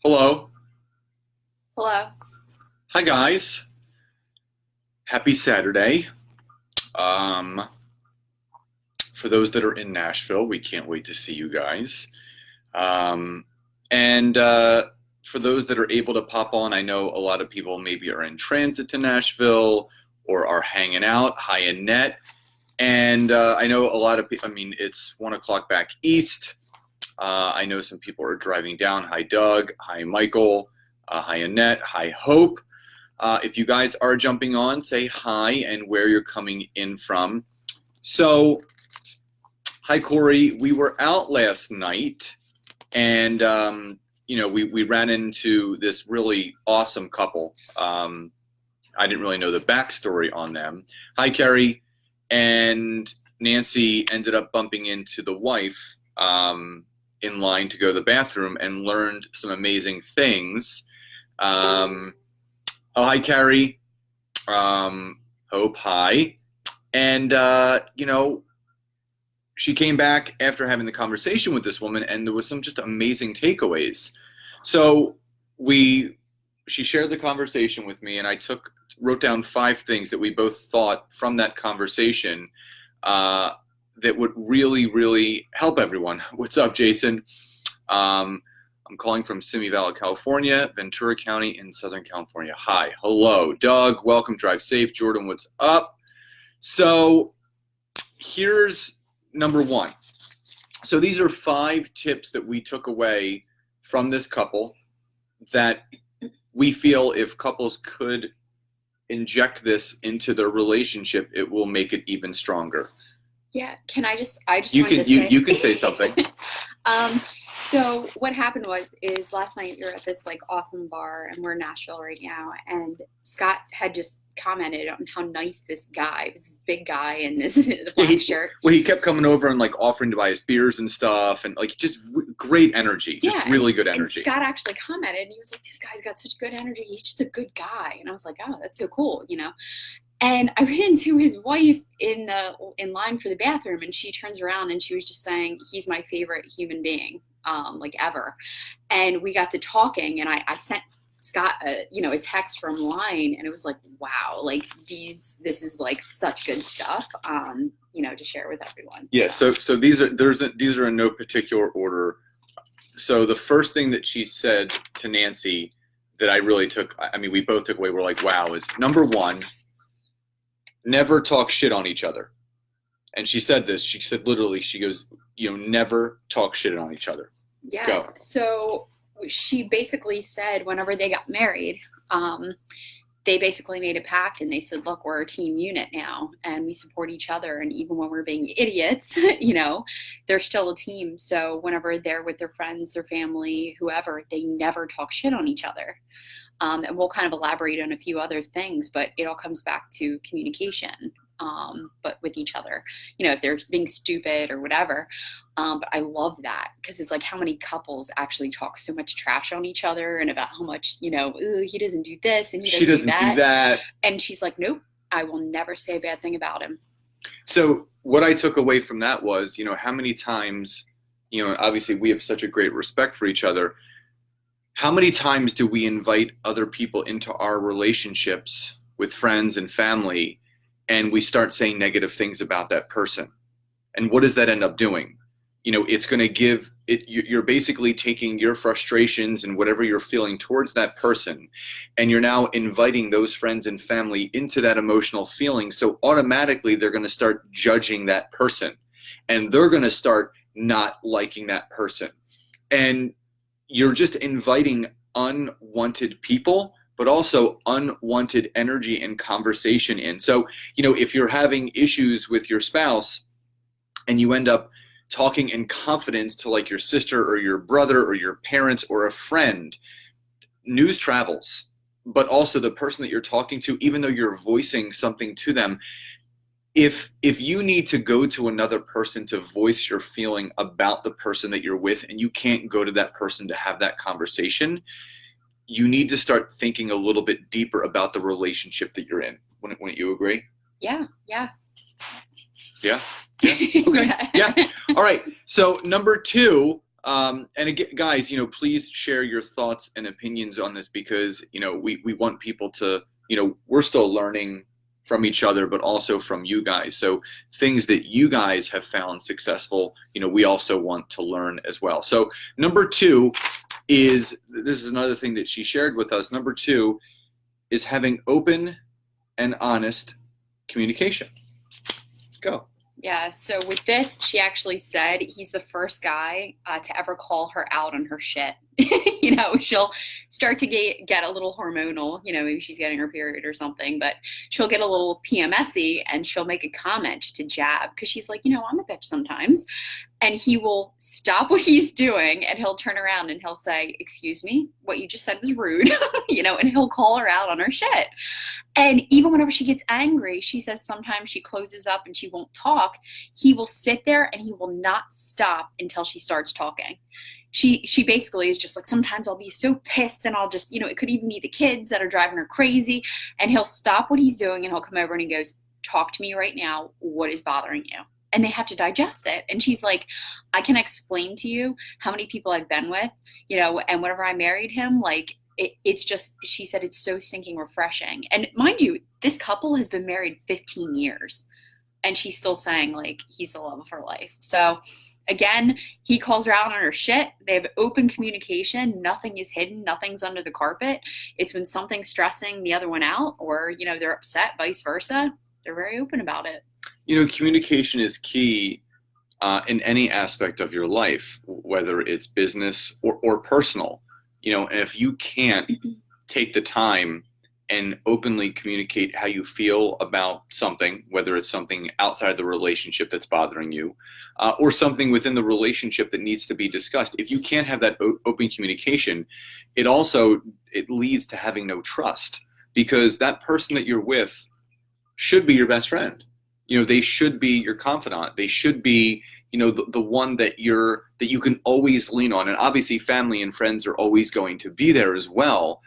Hello. Hello. Hi, guys. Happy Saturday. Um, for those that are in Nashville, we can't wait to see you guys. Um, and for those that are able to pop on, I know a lot of people maybe are in transit to Nashville or are hanging out. Hi, Annette. And I know a lot of people, I mean, it's 1 o'clock back east. I know some people are driving down. Hi, Doug. Hi, Michael. Hi, Annette. Hi, Hope. If you guys are jumping on, say hi and where you're coming in from. So, hi, Corey. We were out last night, and we ran into this really awesome couple. I didn't really know the backstory on them. Hi, Carrie. And Nancy ended up bumping into the wife in line to go to the bathroom and learned some amazing things. Oh, hi, Carrie. Hope, hi. And, she came back after having the conversation with this woman, and there was some just amazing takeaways. So she shared the conversation with me, and wrote down 5 things that we both thought from that conversation that would really, really help everyone. What's up, Jason? I'm calling from Simi Valley, California, Ventura County in Southern California. Hi, hello, Doug, welcome, drive safe. Jordan, what's up? So here's number 1. So these are 5 tips that we took away from this couple that we feel if couples could inject this into their relationship, it will make it even stronger. Yeah, I just wanted to say. You can say something. So what happened is last night we were at this like awesome bar, and we're in Nashville right now, and Scott had just commented on how nice this guy was, this big guy in this black shirt. Well, he kept coming over and like offering to buy us beers and stuff, and like just great energy, just really good energy. And Scott actually commented, and he was like, "This guy's got such good energy. He's just a good guy." And I was like, "Oh, that's so cool," you know. And I ran into his wife in line for the bathroom, and she turns around and she was just saying, "He's my favorite human being, like ever." And we got to talking, and I sent Scott a text from line, and it was like, wow, like this is like such good stuff, to share with everyone. Yeah. So these are in no particular order. So the first thing that she said to Nancy that I really took, I mean, we both took away, we're like, wow, is number 1. Never talk shit on each other. And she said this, she said literally, she goes, never talk shit on each other. Yeah. Go. So she basically said whenever they got married, they basically made a pact, and they said, look, we're a team unit now, and we support each other. And even when we're being idiots, they're still a team. So whenever they're with their friends, their family, whoever, they never talk shit on each other. And we'll kind of elaborate on a few other things, but it all comes back to communication, but with each other, if they're being stupid or whatever. But I love that, because it's like how many couples actually talk so much trash on each other and about how much, ooh, he doesn't do this and she doesn't do that. And she's like, nope, I will never say a bad thing about him. So what I took away from that was, how many times, obviously we have such a great respect for each other. How many times do we invite other people into our relationships with friends and family, and we start saying negative things about that person? And what does that end up doing? It's going to give it, you're basically taking your frustrations and whatever you're feeling towards that person, and you're now inviting those friends and family into that emotional feeling. So automatically they're going to start judging that person, and they're going to start not liking that person. And you're just inviting unwanted people, but also unwanted energy and conversation in. So, if you're having issues with your spouse and you end up talking in confidence to like your sister or your brother or your parents or a friend, news travels, but also the person that you're talking to, even though you're voicing something to them, if you need to go to another person to voice your feeling about the person that you're with, and you can't go to that person to have that conversation, you need to start thinking a little bit deeper about the relationship that you're in. Wouldn't you agree? Yeah. Yeah. Okay. Yeah. All right. So number 2, And again, guys, please share your thoughts and opinions on this because, we want people to, we're still learning from each other, but also from you guys. So things that you guys have found successful, we also want to learn as well. So number two is, this is another thing that she shared with us. Number two is having open and honest communication. Go. Yeah, so with this, she actually said he's the first guy to ever call her out on her shit. She'll start to get a little hormonal, maybe she's getting her period or something, but she'll get a little PMSy and she'll make a comment to jab because she's like, I'm a bitch sometimes. And he will stop what he's doing and he'll turn around and he'll say, excuse me, what you just said was rude, and he'll call her out on her shit. And even whenever she gets angry, she says sometimes she closes up and she won't talk. He will sit there and he will not stop until she starts talking. She basically is just like, sometimes I'll be so pissed and I'll just, it could even be the kids that are driving her crazy. And he'll stop what he's doing and he'll come over and he goes, talk to me right now. What is bothering you? And they have to digest it. And she's like, I can explain to you how many people I've been with, and whenever I married him, like, it's just, she said, it's so stinking refreshing. And mind you, this couple has been married 15 years and she's still saying like, he's the love of her life. So again, he calls her out on her shit. They have open communication. Nothing is hidden. Nothing's under the carpet. It's when something's stressing the other one out or, they're upset, vice versa. They're very open about it. Communication is key in any aspect of your life, whether it's business or personal. And if you can't take the time and openly communicate how you feel about something, whether it's something outside the relationship that's bothering you, or something within the relationship that needs to be discussed, if you can't have that open communication, it leads to having no trust because that person that you're with should be your best friend. They should be your confidant. They should be, the one that you can always lean on. And obviously family and friends are always going to be there as well.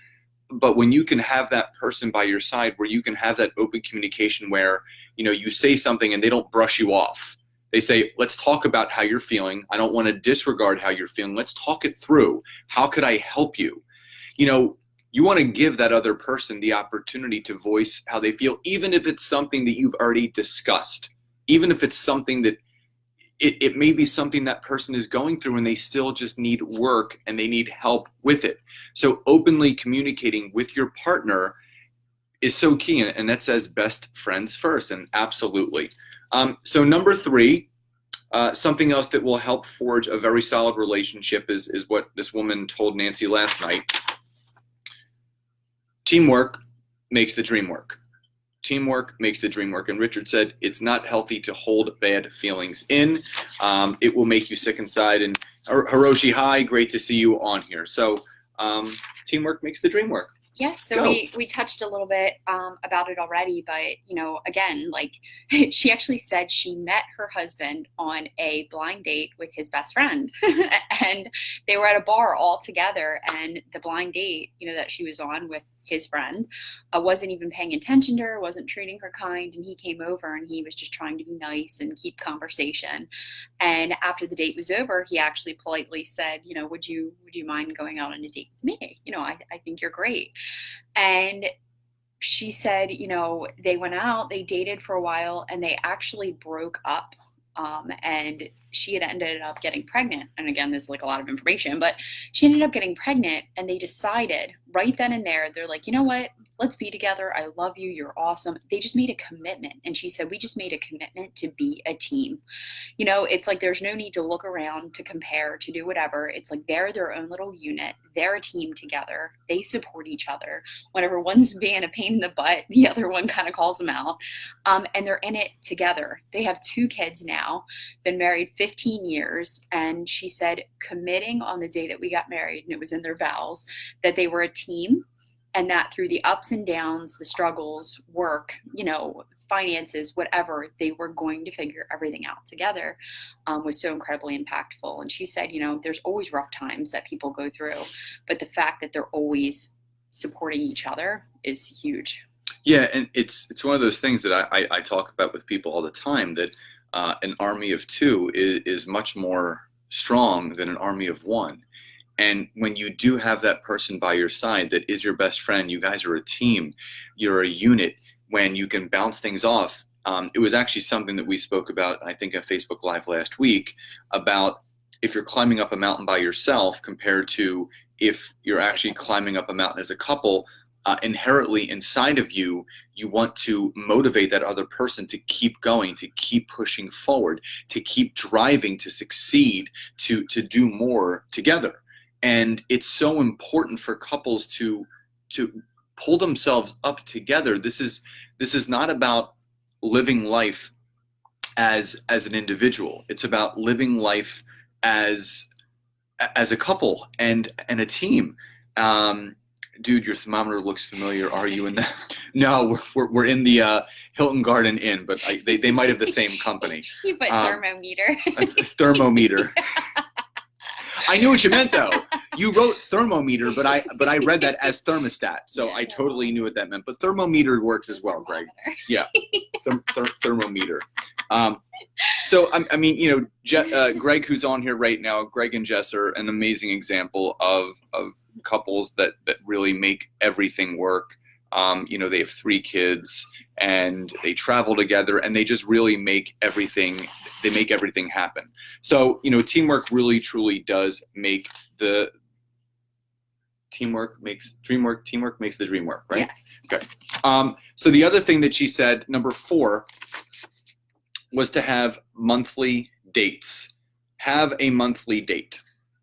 But when you can have that person by your side where you can have that open communication where, you say something and they don't brush you off. They say, let's talk about how you're feeling. I don't want to disregard how you're feeling. Let's talk it through. How could I help you? You want to give that other person the opportunity to voice how they feel, even if it's something that you've already discussed, even if it's something that it may be something that person is going through and they still just need work and they need help with it. So openly communicating with your partner is so key, and that says best friends first, and absolutely. So number three, something else that will help forge a very solid relationship is what this woman told Nancy last night. Teamwork makes the dream work. Teamwork makes the dream work. And Richard said, it's not healthy to hold bad feelings in. It will make you sick inside. And Hiroshi, hi, great to see you on here. So teamwork makes the dream work. Yeah, so we touched a little bit about it already, but, again, like she actually said she met her husband on a blind date with his best friend and they were at a bar all together, and the blind date, that she was on with his friend wasn't even paying attention to her, wasn't treating her kind, and he came over and he was just trying to be nice and keep conversation. And after the date was over, he actually politely said, would you mind going out on a date with me? I think you're great. And she said, they went out, they dated for a while, and they actually broke up. And she had ended up getting pregnant. And again, there's like a lot of information, but she ended up getting pregnant, and they decided right then and there, they're like, you know what? Let's be together. I love you. You're awesome. They just made a commitment. And she said, we just made a commitment to be a team. It's like there's no need to look around, to compare, to do whatever. It's like they're their own little unit. They're a team together. They support each other. Whenever one's being a pain in the butt, the other one kind of calls them out. And they're in it together. They have 2 kids now, been married 15 years. And she said, committing on the day that we got married, and it was in their vows, that they were a team. And that through the ups and downs, the struggles, work, finances, whatever, they were going to figure everything out together, was so incredibly impactful. And she said, there's always rough times that people go through, but the fact that they're always supporting each other is huge. Yeah, and it's one of those things that I talk about with people all the time, that an army of 2 is much more strong than an army of one. And when you do have that person by your side that is your best friend, you guys are a team, you're a unit, when you can bounce things off. It was actually something that we spoke about, I think, at Facebook Live last week, about if you're climbing up a mountain by yourself compared to if you're actually climbing up a mountain as a couple. Inherently inside of you, you want to motivate that other person to keep going, to keep pushing forward, to keep driving, to succeed, to do more together. And it's so important for couples to pull themselves up together. This is not about living life as an individual. It's about living life as a couple and a team. Dude, your thermometer looks familiar. Are you in that? No, we're in the Hilton Garden Inn, but they might have the same company. You put thermometer. A thermometer. I knew what you meant, though. You wrote thermometer, but I read that as thermostat, so yeah, I totally knew what that meant. But thermometer works as well, Greg. Yeah, thermometer. So I mean, you know, Greg, who's on here right now, Greg and Jess are an amazing example of couples that really make everything work. You know, they have 3 kids and they travel together and they just really make everything happen. So, you know, teamwork really truly does make the teamwork makes the dream work, right? Yes. Okay. So the other thing that she said, number 4, was to have monthly dates. Have a monthly date.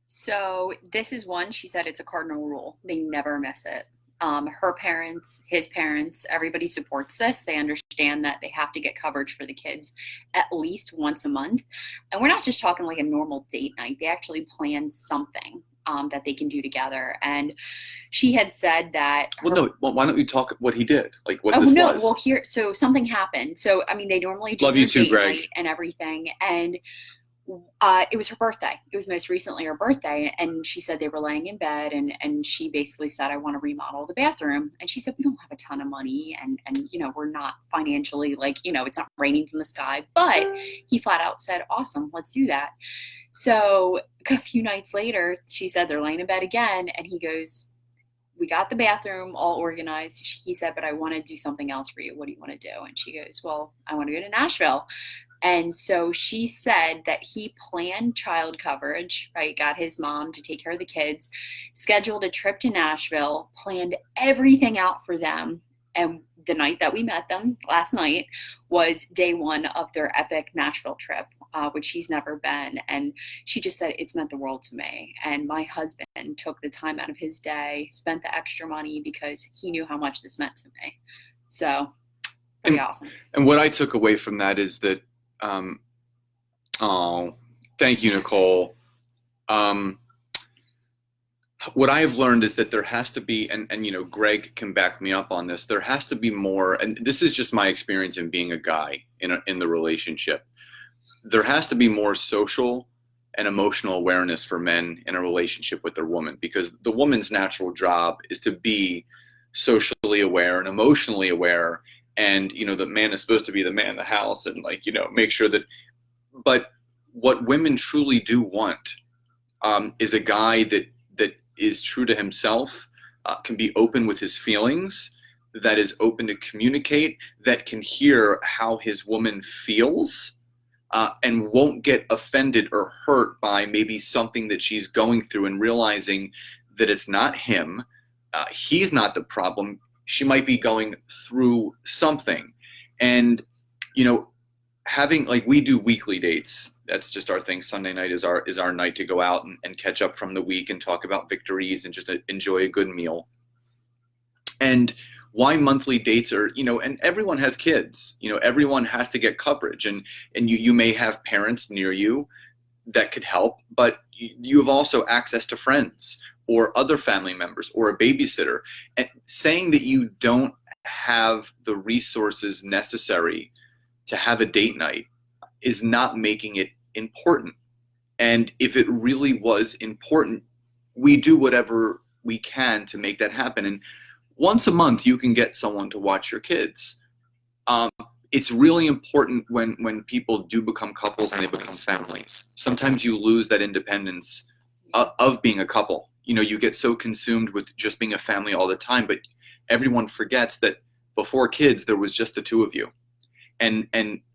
So this is one, she said it's a cardinal rule. They never miss it. Her parents, his parents, everybody supports this. They understand that they have to get coverage for the kids at least once a month. And we're not just talking like a normal date night. They actually plan something that they can do together. And she had said that. Well, why don't you talk what he did? Like what this was? Well, so something happened. So, I mean, they normally do Love you too, date Greg. night and everything. And it was her birthday. It was most recently her birthday. And she said they were laying in bed and she basically said, I want to remodel the bathroom. And she said, we don't have a ton of money. And, you know, we're not financially like, you know, it's not raining from the sky, but he flat out said, awesome, let's do that. So a few nights later, she said they're laying in bed again. And he goes, we got the bathroom all organized. He said, but I want to do something else for you. What do you want to do? And she goes, well, I want to go to Nashville. And so she said that he planned child coverage, right? Got his mom to take care of the kids, scheduled a trip to Nashville, planned everything out for them. And the night that we met them, last night, was day 1 of their epic Nashville trip, which she's never been. And she just said, it's meant the world to me. And my husband took the time out of his day, spent the extra money because he knew how much this meant to me. So pretty awesome. And what I took away from that is that, thank you, Nicole. What I have learned is that there has to be, and you know, Greg can back me up on this, there has to be more, and this is just my experience in being a guy in the relationship. There has to be more social and emotional awareness for men in a relationship with their woman, because the woman's natural job is to be socially aware and emotionally aware. And, you know, the man is supposed to be the man of the house and, like, you know, make sure that, but what women truly do want is a guy that is true to himself, can be open with his feelings, that is open to communicate, that can hear how his woman feels, and won't get offended or hurt by maybe something that she's going through, and realizing that it's not him, he's not the problem. She might be going through something. And, you know, having, like, we do weekly dates. That's just our thing. Sunday night is our night to go out and catch up from the week and talk about victories and just enjoy a good meal. And why monthly dates are, you know, and everyone has kids, you know, everyone has to get coverage, and you may have parents near you that could help, but you have also access to friends or other family members or a babysitter. And saying that you don't have the resources necessary to have a date night is not making it important. And if it really was important, we do whatever we can to make that happen. And once a month, you can get someone to watch your kids. it's really important when people do become couples and they become families. Sometimes you lose that independence of being a couple. You know, you get so consumed with just being a family all the time, but everyone forgets that before kids, there was just the two of you. And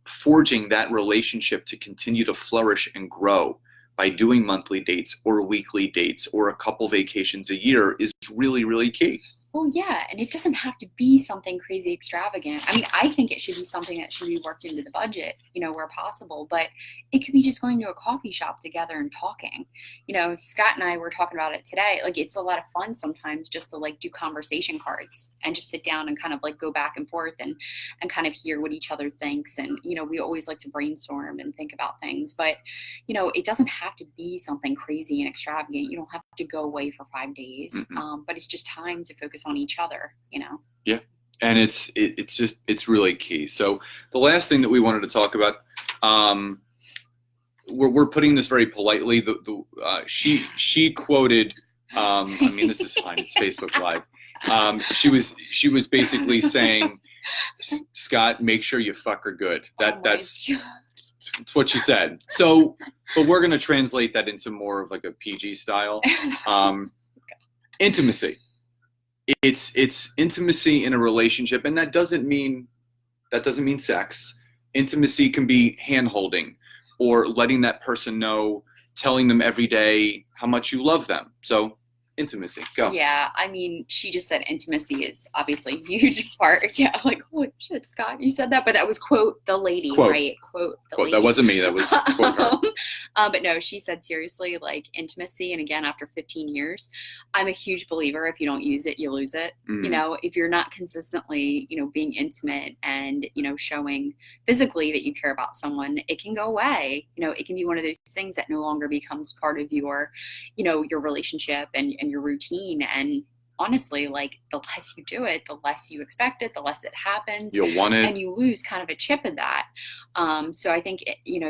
forging that relationship to continue to flourish and grow by doing monthly dates or weekly dates or a couple vacations a year is really, really key. Well, yeah, and it doesn't have to be something crazy extravagant. I mean, I think it should be something that should be worked into the budget, where possible, but it could be just going to a coffee shop together and talking. Scott and I were talking about it today. Like, it's a lot of fun sometimes just to like do conversation cards and just sit down and kind of like go back and forth and kind of hear what each other thinks. And, we always like to brainstorm and think about things, but, it doesn't have to be something crazy and extravagant. You don't have to go away for 5 days, but it's just time to focus on each other. Yeah, and it's really key. So the last thing that we wanted to talk about, we're putting this very politely. She quoted. I mean, this is fine. It's Facebook Live. She was basically saying, Scott, make sure you fuck her good. That's what she said. So, but we're gonna translate that into more of like a PG style. Intimacy. It's intimacy in a relationship, and that doesn't mean sex. Intimacy can be hand holding or letting that person know, telling them every day how much you love them. So intimacy, go. Yeah, I mean, she just said intimacy is obviously a huge part. Yeah, like, holy shit, Scott, you said that, but that was quote the lady, right? Quote the lady. That wasn't me. That was quote her. But no, she said seriously, like intimacy. And again, after 15 years, I'm a huge believer. If you don't use it, you lose it. If you're not consistently, being intimate and, showing physically that you care about someone, it can go away. It can be one of those things that no longer becomes part of your, your relationship and your routine. And honestly, like the less you do it, the less you expect it, the less it happens. You'll want it. And you lose kind of a chip of that. So I think,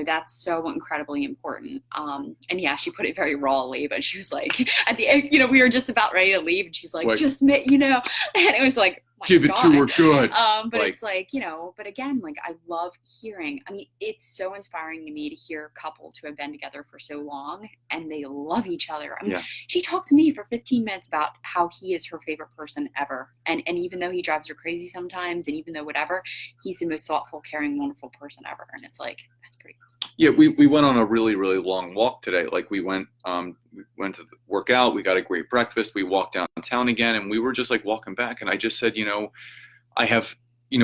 that's so incredibly important. And yeah, she put it very rawly, but she was like, at the end, we were just about ready to leave. And she's like, just, and it was like, give it to her good. But it's like, but again, like I love hearing, I mean, it's so inspiring to me to hear couples who have been together for so long and they love each other. I mean, she talked to me for 15 minutes about how he is her favorite person ever. And even though he drives her crazy sometimes, and even though whatever, he's the most thoughtful, caring, wonderful person ever. And it's like, that's pretty cool. Yeah, we went on a really, really long walk today. Like we went to work out, we got a great breakfast, we walked downtown again, and we were just like walking back. And I just said,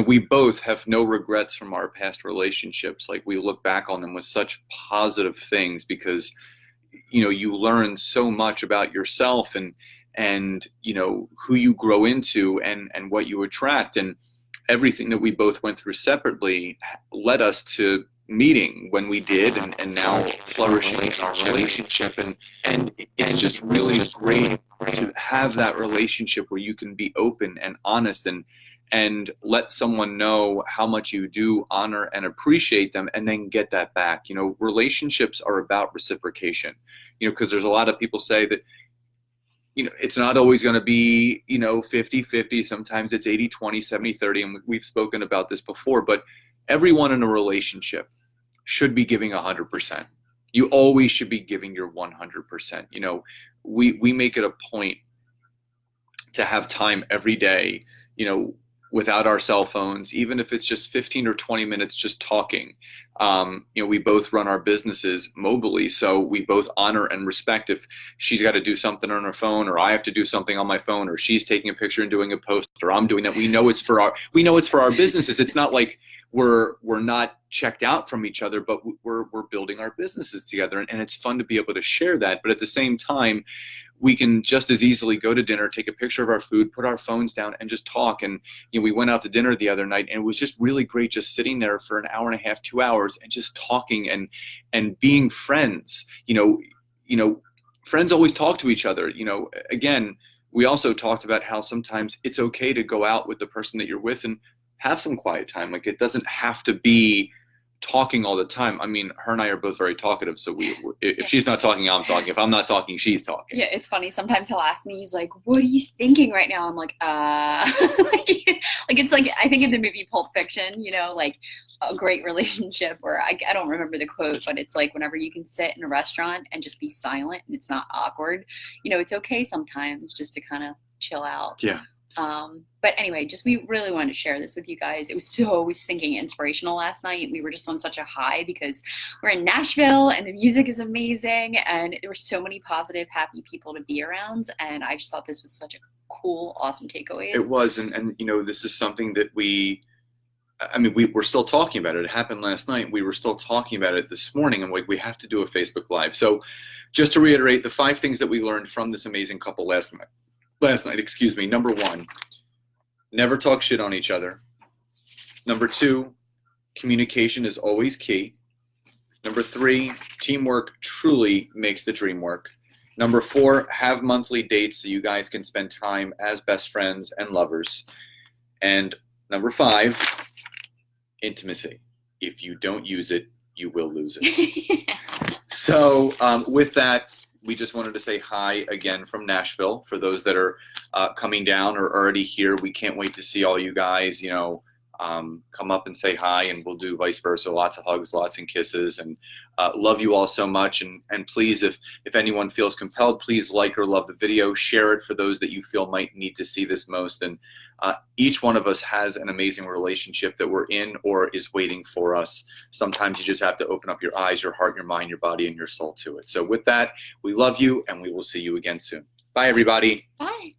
we both have no regrets from our past relationships. Like we look back on them with such positive things because, you learn so much about yourself and who you grow into and what you attract. And everything that we both went through separately led us to meeting when we did and now flourishing in our relationship. And it's just really great to have that relationship where you can be open and honest and let someone know how much you do honor and appreciate them, and then get that back. Relationships are about reciprocation, because there's a lot of people say that, it's not always going to be, 50-50. Sometimes it's 80-20, 70-30. And we've spoken about this before, but everyone in a relationship should be giving 100%. You always should be giving your 100%. We make it a point to have time every day, without our cell phones, even if it's just 15 or 20 minutes just talking. We both run our businesses mobily, so we both honor and respect if she's got to do something on her phone, or I have to do something on my phone, or she's taking a picture and doing a post, or I'm doing that. We know it's for our businesses. It's not like we're not checked out from each other, but we're building our businesses together, and it's fun to be able to share that. But at the same time, we can just as easily go to dinner, take a picture of our food, put our phones down, and just talk. And we went out to dinner the other night, and it was just really great just sitting there for an hour and a half, 2 hours, and just talking and being friends. Friends always talk to each other. Again, we also talked about how sometimes it's okay to go out with the person that you're with and have some quiet time. Like it doesn't have to be talking all the time. I mean, her and I are both very talkative, so if she's not talking, I'm talking. If I'm not talking, she's talking. Yeah, it's funny. Sometimes he'll ask me, he's like, "What are you thinking right now?" I'm like, like it's like I think in the movie Pulp Fiction, you know, like a great relationship, or I don't remember the quote, but it's like whenever you can sit in a restaurant and just be silent and it's not awkward, you know, it's okay sometimes just to kind of chill out. Yeah. But anyway, just we really wanted to share this with you guys. It was so thinking inspirational last night. We were just on such a high because we're in Nashville and the music is amazing and there were so many positive, happy people to be around. And I just thought this was such a cool, awesome takeaways. It was, and you know, this is something that we're still talking about it. It happened last night. We were still talking about it this morning, and we have to do a Facebook Live. So just to reiterate, the 5 things that we learned from this amazing couple last night. Number 1, never talk shit on each other. Number 2, communication is always key. Number 3, teamwork truly makes the dream work. Number 4, have monthly dates so you guys can spend time as best friends and lovers. And number 5, intimacy. If you don't use it, you will lose it. So with that, we just wanted to say hi again from Nashville. For those that are coming down or already here, we can't wait to see all you guys, you know, come up and say hi, and we'll do vice versa. Lots of hugs, lots of kisses, and love you all so much. And please, if anyone feels compelled, please like or love the video, share it for those that you feel might need to see this most. And each one of us has an amazing relationship that we're in or is waiting for us. Sometimes you just have to open up your eyes, your heart, your mind, your body, and your soul to it. So with that, we love you, and we will see you again soon. Bye, everybody. Bye.